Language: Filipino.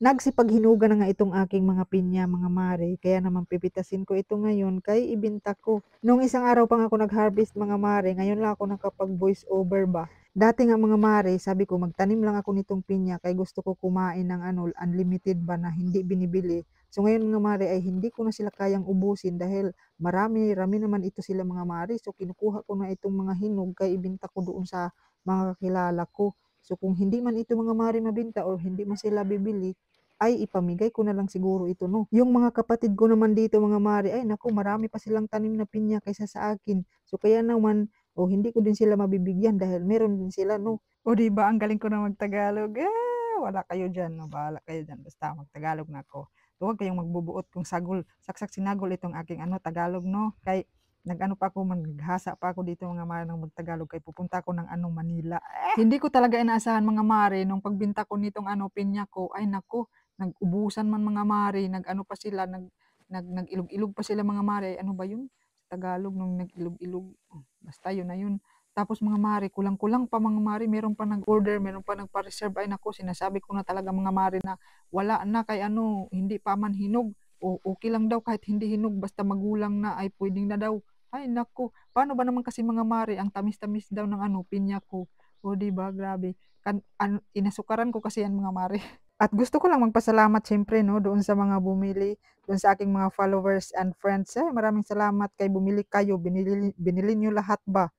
Nagsipaghinuga na nga itong aking mga pinya, mga mare, kaya naman pipitasin ko ito ngayon kay ibenta ko. Nung isang araw pa nga ako nag-harvest mga mare, ngayon lang ako nakapag-voice over ba. Dati nga mga mare, sabi ko magtanim lang ako nitong pinya kay gusto ko kumain ng ano, unlimited ba na hindi binibili. So ngayon mga mare ay hindi ko na sila kayang ubusin dahil rami naman ito sila mga mare. So kinukuha ko na itong mga hinog kay ibenta ko doon sa mga kakilala ko. So kung hindi man ito mga mare mabenta or hindi man sila bibili, ay ipamigay ko na lang siguro ito 'no. Yung mga kapatid ko naman dito mga mare, ay naku marami pa silang tanim na pinya kaysa sa akin. So kaya naman, hindi ko din sila mabibigyan dahil meron din sila 'no. O 'di ba ang galing ko na mag-Tagalog, wala kayo diyan 'no, bahala kayo diyan basta mag-Tagalog na ako. So huwag kayong magbubuot kung sagol saksak sinagol itong aking ano Tagalog 'no, kay nag-ano pa ako maghasa pa ako dito mga mare ng mag-Tagalog kay pupunta ako ng ano Manila. Hindi ko talaga inaasahan mga mare nung pagbenta ko nitong ano pinya ko, ay naku nag-ubusan man mga mare, nag-ano pa sila, nag-ilog-ilog pa sila mga mare, ano ba yun, sa Tagalog nung nag-ilog-ilog, basta yun na yun. Tapos mga mare, kulang-kulang pa mga mare, meron pa nag-order, meron pa nagpa-reserve, ay naku, sinasabi ko na talaga mga mare na wala na kay ano, hindi pa man hinog, o okey lang daw kahit hindi hinog basta magulang na ay puwedeng na daw. Ay naku, paano ba naman kasi mga mare, ang tamis-tamis daw ng ano, pinya ko. Oh, 'di ba, grabe. Inasukaran ko kasi yan mga mare. At gusto ko lang magpasalamat siyempre 'no, doon sa mga bumili, doon sa aking mga followers and friends. Maraming salamat kay bumili kayo, binili binili niyo lahat ba.